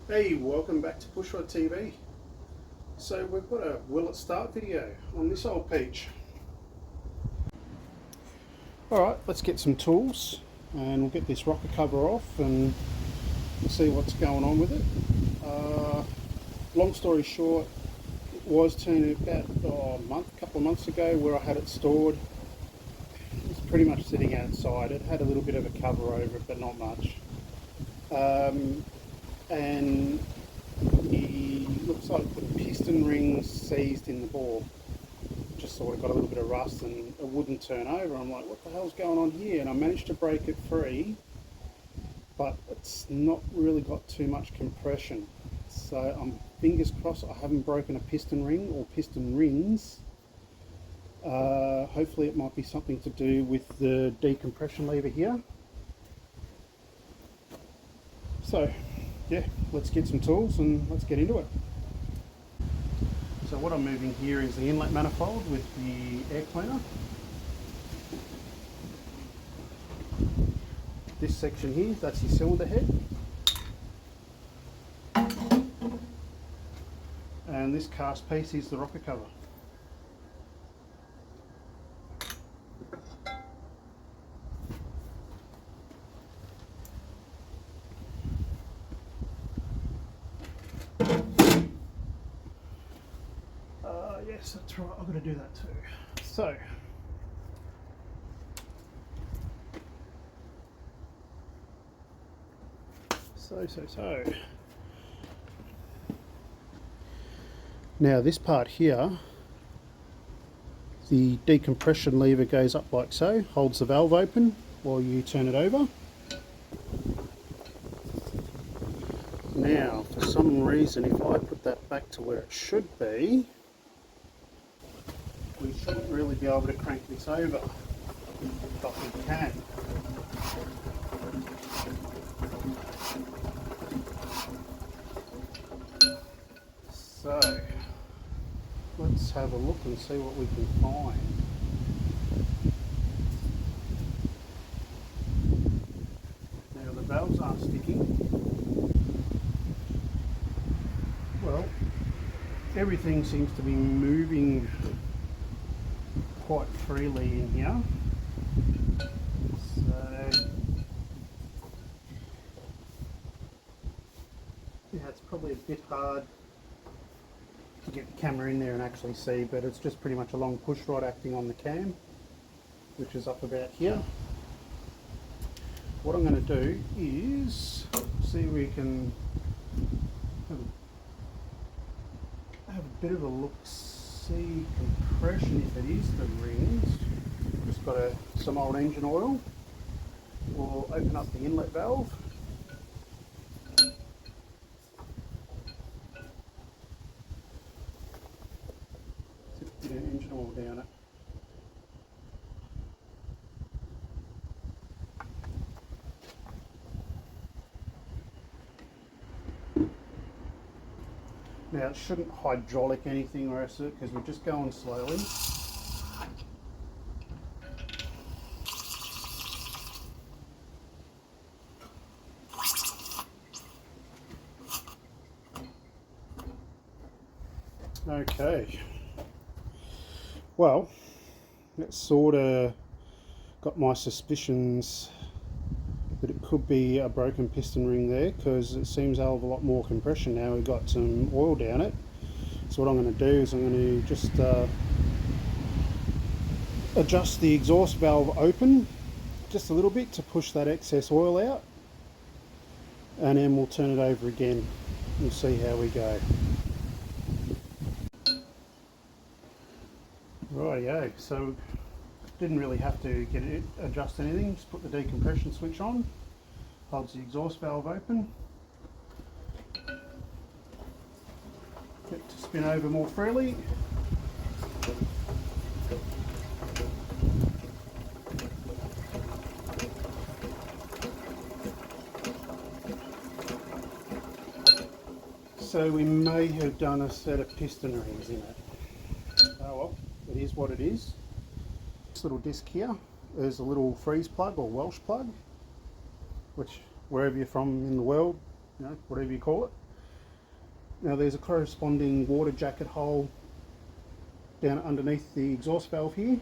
Hey, welcome back to Pushrod TV. So we've got a will it start video on this old peach. Alright, let's get some tools and we'll get this rocker cover off and see what's going on with it. Long story short, it was turned about a couple of months ago where I had it stored. It was pretty much sitting outside. It had a little bit of a cover over it, but not much. And looks like the piston rings seized in the bore. Just sort of got a little bit of rust and it wouldn't turn over. I'm like, what the hell's going on here? And I managed to break it free, but it's not really got too much compression. So I'm fingers crossed I haven't broken a piston ring or piston rings. Hopefully it might be something to do with the decompression lever here. So yeah, let's get some tools and let's get into it. So what I'm moving here is the inlet manifold with the air cleaner. This section here, that's your cylinder head. And this cast piece is the rocker cover. Yes, that's right, I've got to do that too. So. Now this part here, the decompression lever goes up like so, holds the valve open while you turn it over. Now, for some reason, if I put that back to where it should be, we shouldn't really be able to crank this over, but we can. So, let's have a look and see what we can find. Now the valves aren't sticking. Well, everything seems to be moving quite freely in here. So yeah, it's probably a bit hard to get the camera in there and actually see, but it's just pretty much a long push rod acting on the cam, which is up about here. What I'm going to do is see if we can have a bit of a look, see compression if it is the rings. Just got some old engine oil. We'll open up the inlet valve. Just put engine oil down it. Now it shouldn't hydraulic anything or else because we're just going slowly. Okay, well, that sort of got my suspicions that it could be a broken piston ring there, because it seems a hell of a lot more compression now. We've got some oil down it. So what I'm going to do is I'm going to just adjust the exhaust valve open just a little bit to push that excess oil out, and then we'll turn it over again and see how we go. Rightio, so didn't really have to adjust anything, just put the decompression switch on, holds the exhaust valve open, get it to spin over more freely. So we may have done a set of piston rings in it. Oh well, it is what it is. This little disc here is a little freeze plug or Welsh plug, which wherever you're from in the world, you know, whatever you call it. Now there's a corresponding water jacket hole down underneath the exhaust valve here.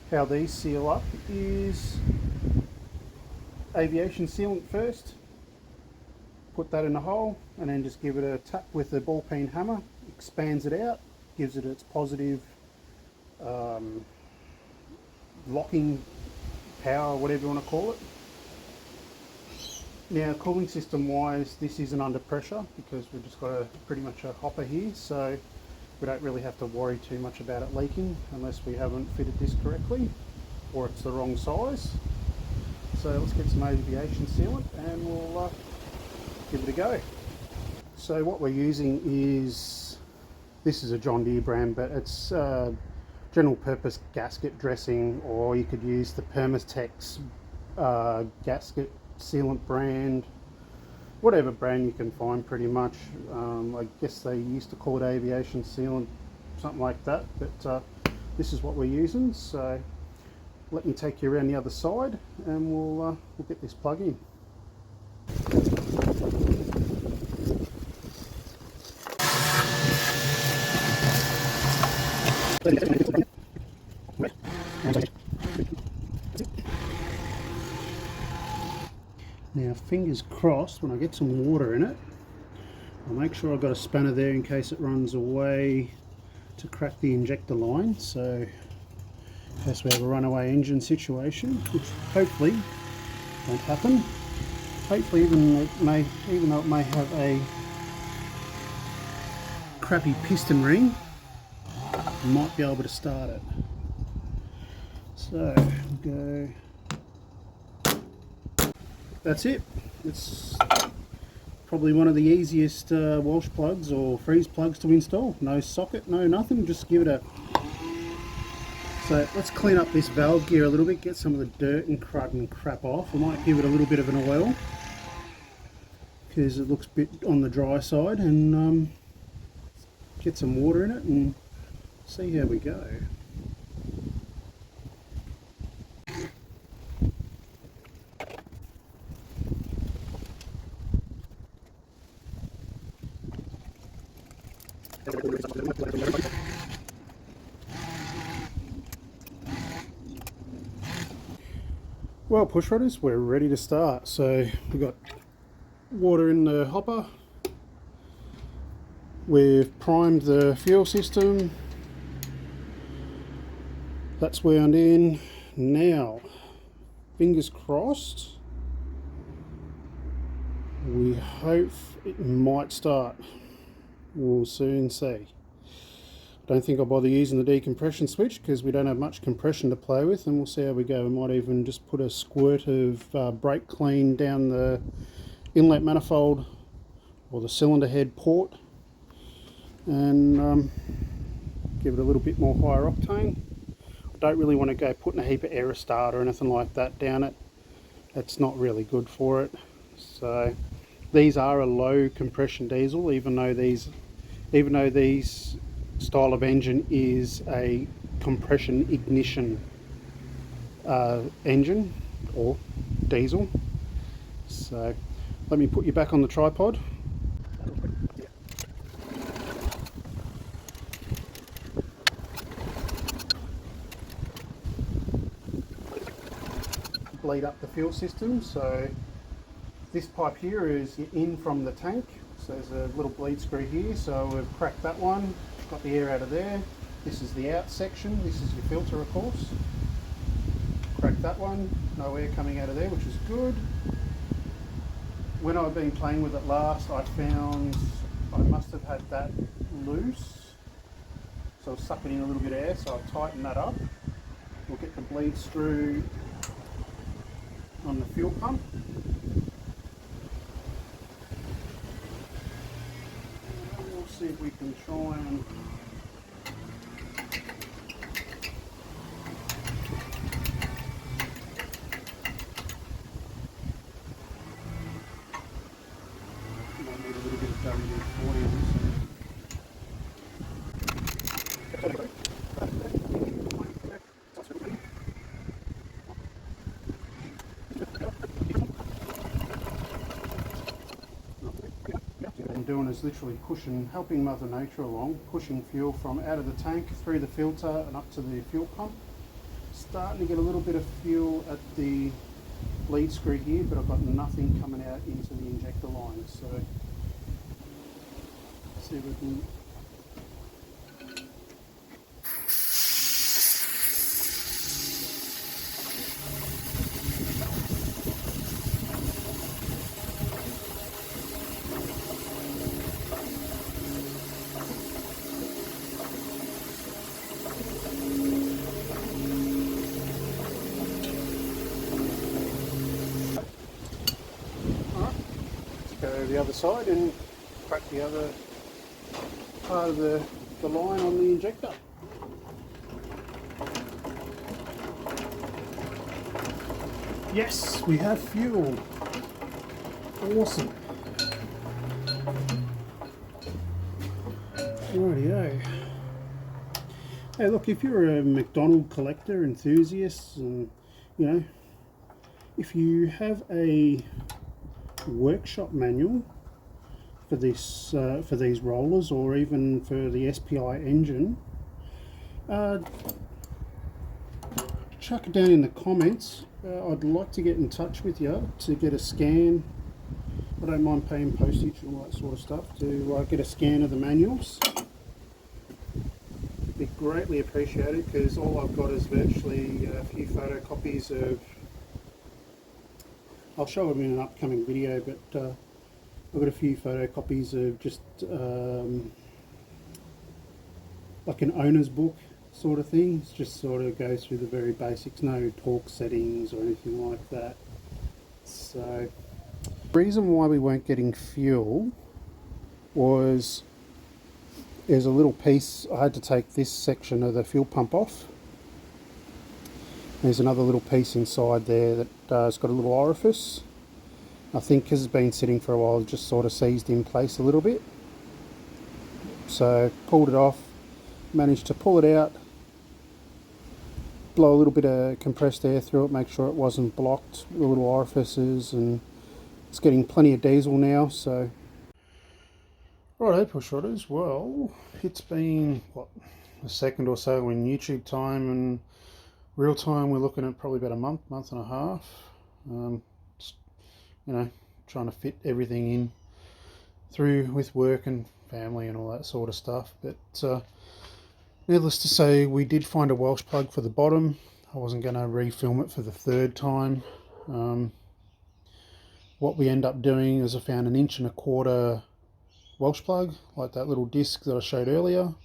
How these seal up is aviation sealant first, put that in the hole, and then just give it a tap with a ball peen hammer, expands it out, gives it its positive locking power, whatever you want to call it. Now cooling system wise, this isn't under pressure because we've just got pretty much a hopper here, so we don't really have to worry too much about it leaking unless we haven't fitted this correctly or it's the wrong size. So let's get some aviation sealant and we'll give it a go. So what we're using is, this is a John Deere brand, but it's general purpose gasket dressing, or you could use the Permatex gasket sealant brand, whatever brand you can find pretty much. I guess they used to call it aviation sealant, something like that, but this is what we're using. So let me take you around the other side and we'll get this plug in. Now fingers crossed, when I get some water in it, I'll make sure I've got a spanner there in case it runs away to crack the injector line, so in case we have a runaway engine situation, which hopefully won't happen. Hopefully even though it may have a crappy piston ring, I might be able to start it. So go. That's it. It's probably one of the easiest Walsh plugs or freeze plugs to install. No socket, no nothing, just give it a... So let's clean up this valve gear a little bit, get some of the dirt and crud and crap off. I might give it a little bit of an oil because it looks a bit on the dry side, and get some water in it and see how we go. Well, push rodders, we're ready to start. So we've got water in the hopper, we've primed the fuel system, that's wound in. Now, fingers crossed, we hope it might start. We'll soon see. Don't think I'll bother using the decompression switch because we don't have much compression to play with, and we'll see how we go. We might even just put a squirt of brake clean down the inlet manifold or the cylinder head port and give it a little bit more higher octane. I don't really want to go putting a heap of Aerostart or anything like that down it. That's not really good for it. So these are a low compression diesel, even though these style of engine is a compression ignition engine or diesel. So let me put you back on the tripod. Bleed up the fuel system. So this pipe here is in from the tank, so there's a little bleed screw here, so we've cracked that one, got the air out of there. This is the out section, this is your filter of course. Cracked that one, no air coming out of there, which is good. When I've been playing with it last, I found I must have had that loose, so I was sucking in a little bit of air, so I've tightened that up. We'll get the bleed screw on the fuel pump. We'll see if we can try and might need a little bit of WD-40 on this. doing is literally pushing, helping Mother Nature along, pushing fuel from out of the tank through the filter and up to the fuel pump. Starting to get a little bit of fuel at the lead screw here, but I've got nothing coming out into the injector line. So let's see if we can. Go the other side and crack the other part of the line on the injector. Yes, we have fuel. Awesome. Rightio. Hey, look, if you're a McDonald collector enthusiast, and you know, if you have a workshop manual for this for these rollers, or even for the SPI engine, chuck it down in the comments. I'd like to get in touch with you to get a scan. I don't mind paying postage and all that sort of stuff to get a scan of the manuals. It'd be greatly appreciated, because all I've got is virtually a few photocopies of. I'll show them in an upcoming video, but I've got a few photocopies of just like an owner's book sort of thing. It just sort of goes through the very basics, no torque settings or anything like that. So the reason why we weren't getting fuel was there's a little piece. I had to take this section of the fuel pump off. There's another little piece inside there that has got a little orifice. I think because it's been sitting for a while, it just sort of seized in place a little bit. So pulled it off, managed to pull it out, blow a little bit of compressed air through it, make sure it wasn't blocked, the little orifices, and it's getting plenty of diesel now. So righto, pushrodders, well, it's been what, a second or so in YouTube time, and real time we're looking at probably about a month and a half. Just, you know, trying to fit everything in through with work and family and all that sort of stuff. But needless to say, we did find a Welsh plug for the bottom. I wasn't going to refilm it for the third time. What we end up doing is I found an 1.25" Welsh plug, like that little disc that I showed earlier.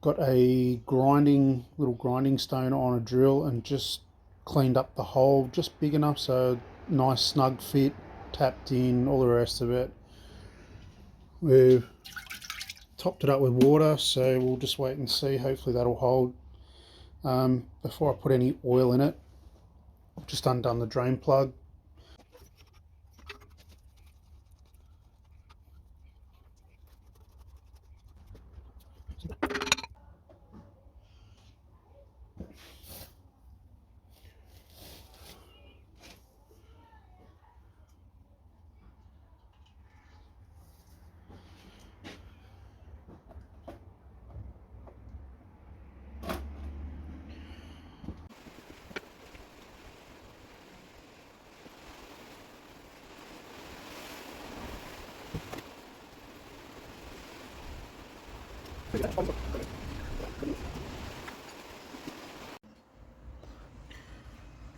Got a little grinding stone on a drill and just cleaned up the hole just big enough, so nice snug fit, tapped in, all the rest of it. We've topped it up with water, so we'll just wait and see. Hopefully that'll hold. Before I put any oil in it, I've just undone the drain plug.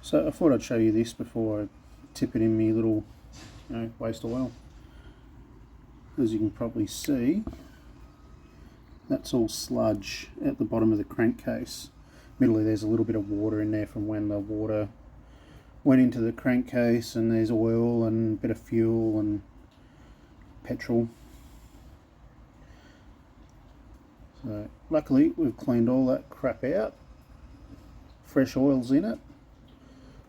So I thought I'd show you this before I tip it in me little, waste oil. As you can probably see, that's all sludge at the bottom of the crankcase. Middle there's a little bit of water in there from when the water went into the crankcase, and there's oil and a bit of fuel and petrol. So luckily we've cleaned all that crap out. Fresh oil's in it.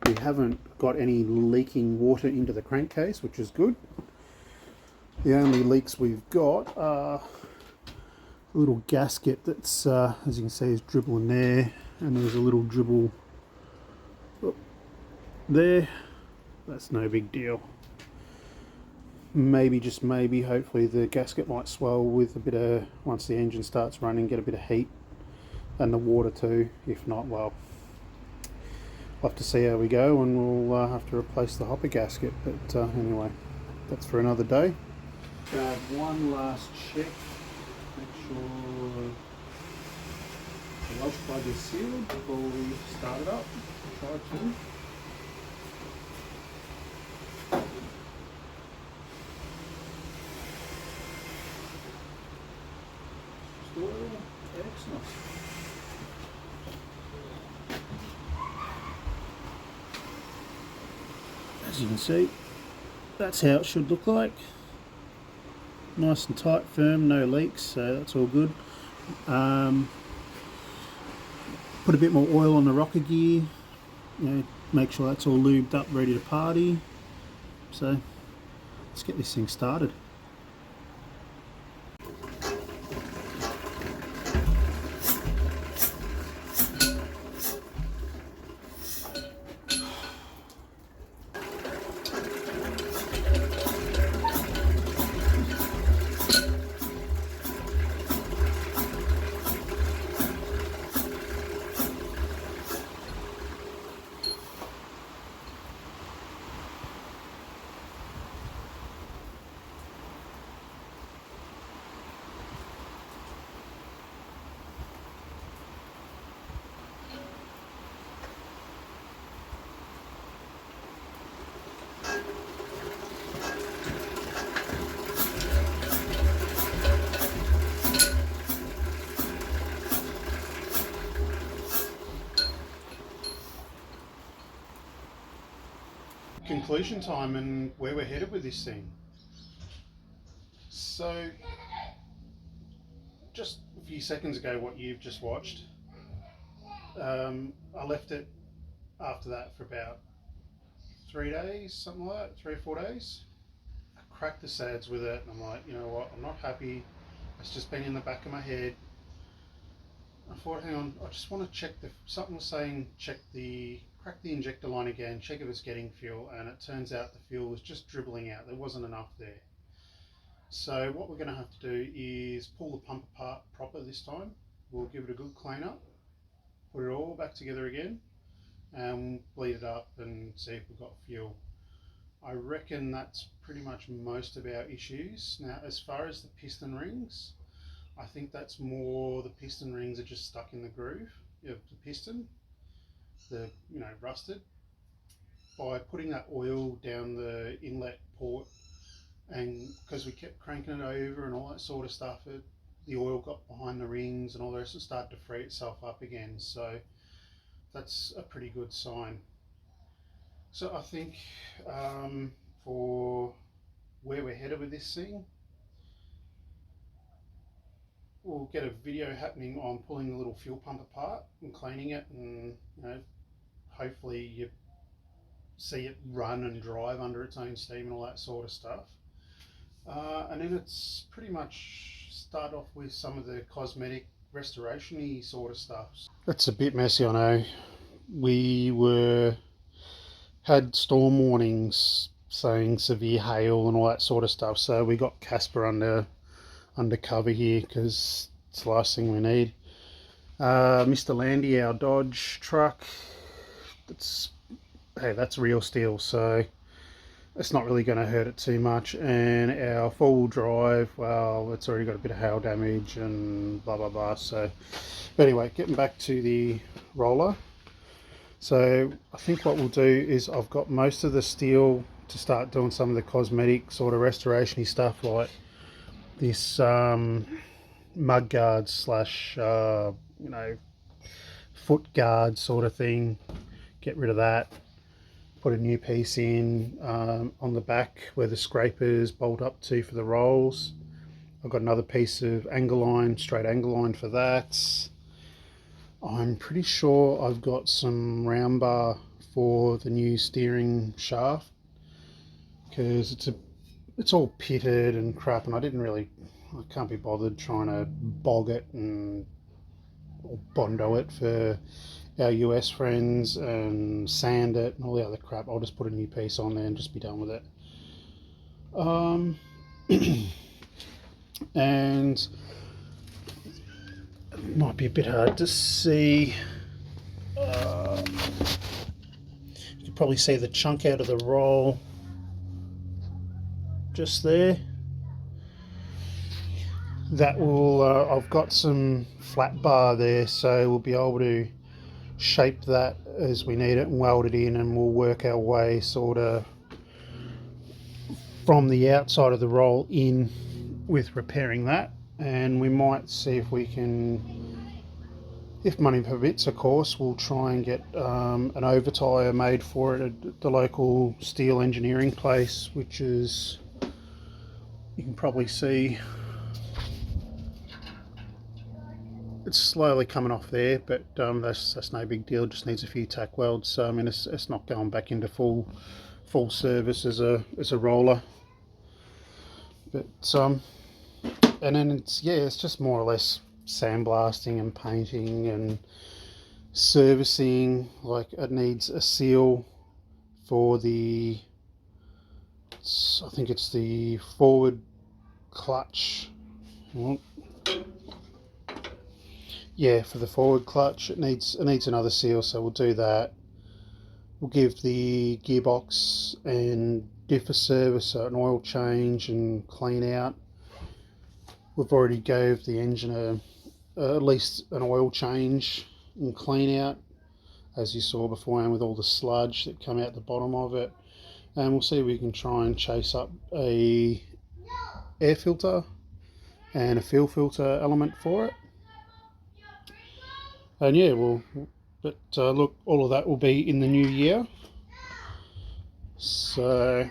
We haven't got any leaking water into the crankcase, which is good. The only leaks we've got are a little gasket that's, as you can see, is dribbling there, and there's a little dribble there. That's no big deal. maybe, just maybe, hopefully the gasket might swell with a bit of, once the engine starts running, get a bit of heat, and the water too. If not, well, we'll have to see how we go, and we'll have to replace the hopper gasket. But anyway, that's for another day. Have one last check, make sure the wash plug is sealed before we start it up. Try to. Excellent. As you can see, that's how it should look like. Nice and tight, firm, no leaks, so that's all good. Put a bit more oil on the rocker gear, make sure that's all lubed up, ready to party. So let's get this thing started. Conclusion time and where we're headed with this thing. So just a few seconds ago, what you've just watched, I left it after that for about 3 days, something like that, 3 or 4 days. I cracked the sads with it, and I'm like, you know what, I'm not happy. It's just been in the back of my head. I thought, hang on, I just want to check something was saying crack the injector line again, check if it's getting fuel, and it turns out the fuel was just dribbling out. There wasn't enough there. So what we're going to have to do is pull the pump apart proper this time. We'll give it a good clean up, put it all back together again, and bleed it up and see if we've got fuel. I reckon that's pretty much most of our issues. Now, as far as the piston rings, I think that's more the piston rings are just stuck in the groove of the piston. They're, rusted. By putting that oil down the inlet port, and because we kept cranking it over and all that sort of stuff, the oil got behind the rings and all the rest, it started to free itself up again. So that's a pretty good sign. So I think for where we're headed with this thing, we'll get a video happening on pulling the little fuel pump apart and cleaning it, and hopefully you see it run and drive under its own steam and all that sort of stuff. And then it's pretty much start off with some of the cosmetic restoration-y sort of stuff. That's a bit messy, I know. We had storm warnings saying severe hail and all that sort of stuff, so we got Casper under cover here because it's the last thing we need. Mr. Landy, our Dodge truck, that's real steel, so it's not really going to hurt it too much. And our four-wheel drive, well, it's already got a bit of hail damage and blah blah blah. So but anyway, getting back to the roller, so I think what we'll do is I've got most of the steel to start doing some of the cosmetic sort of restoration-y stuff, like this mud guard slash foot guard sort of thing. Get rid of that, put a new piece in on the back where the scrapers bolt up to for the rolls. I've got another piece of straight angle line for that. I'm pretty sure I've got some round bar for the new steering shaft, because it's all pitted and crap, and I can't be bothered trying to bog it or bondo it for our US friends and sand it and all the other crap. I'll just put a new piece on there and just be done with it. Um, and it might be a bit hard to see. You can probably see the chunk out of the roll just there. That will, I've got some flat bar there, so we'll be able to shape that as we need it and weld it in, and we'll work our way sort of from the outside of the roll in with repairing that. And we might see if we can, if money permits of course, we'll try and get an over tyre made for it at the local steel engineering place, which is, you can probably see it's slowly coming off there, but that's no big deal. It just needs a few tack welds. So I mean, it's not going back into full service as a roller. But and then it's just more or less sandblasting and painting and servicing. Like, it needs a seal for the, I think it's the forward clutch. Well, yeah, for the forward clutch it needs another seal, so we'll do that. We'll give the gearbox and diff a service, so an oil change and clean out. We've already gave the engine at least an oil change and clean out, as you saw before, and with all the sludge that come out the bottom of it. And we'll see if we can try and chase up a air filter and a fuel filter element for it. And yeah, but look, all of that will be in the new year. So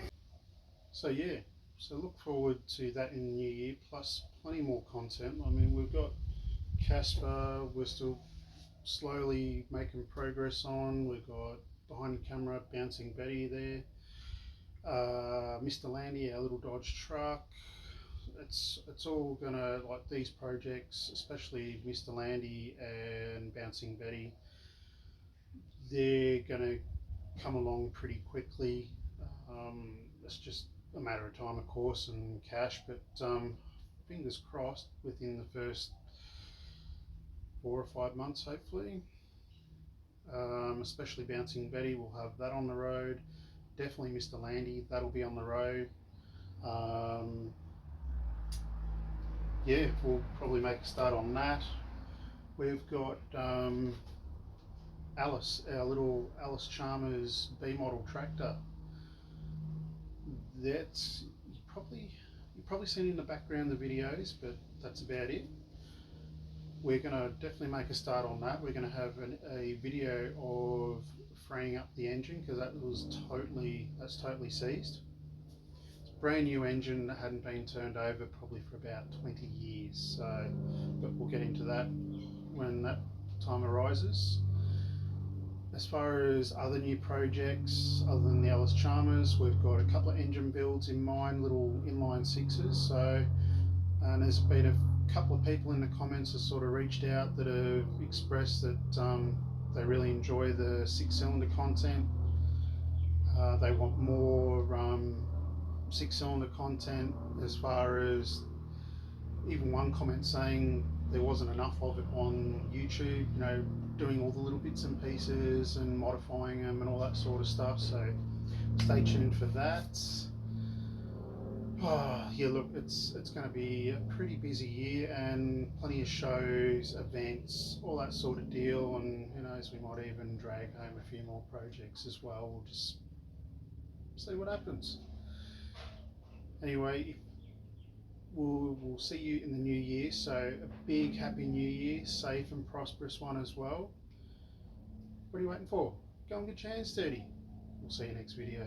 yeah, so look forward to that in the new year, plus plenty more content. I mean, we've got Casper, we're still slowly making progress on. We've got behind the camera Bouncing Betty there. Mr. Landy, our little Dodge truck. It's all gonna, like, these projects, especially Mr. Landy and Bouncing Betty, they're gonna come along pretty quickly. It's just a matter of time, of course, and cash, but fingers crossed within the first 4 or 5 months, hopefully. Especially Bouncing Betty, we'll have that on the road. Definitely Mr. Landy, that'll be on the road. Yeah, we'll probably make a start on that. We've got Alice, our little Alice Chalmers B model tractor. That's you've probably seen in the background the videos, but that's about it. We're going to definitely make a start on that. We're going to have a video of freeing up the engine, because that's totally seized. It's a brand new engine that hadn't been turned over probably for about 20 years. So, but we'll get into that when that time arises. As far as other new projects, other than the Alice Chalmers, we've got a couple of engine builds in mind, little inline sixes. So, and there's been a couple of people in the comments that sort of reached out that have expressed that they really enjoy the 6-cylinder content. They want more 6-cylinder content, as far as even one comment saying there wasn't enough of it on YouTube, you know, doing all the little bits and pieces and modifying them and all that sort of stuff. So stay tuned for that. Oh, yeah, look, it's going to be a pretty busy year, and plenty of shows, events, all that sort of deal. And who knows, we might even drag home a few more projects as well. We'll just see what happens. Anyway, we'll see you in the new year. So a big happy new year, safe and prosperous one as well. What are you waiting for? Go and get your hands dirty. We'll see you next video.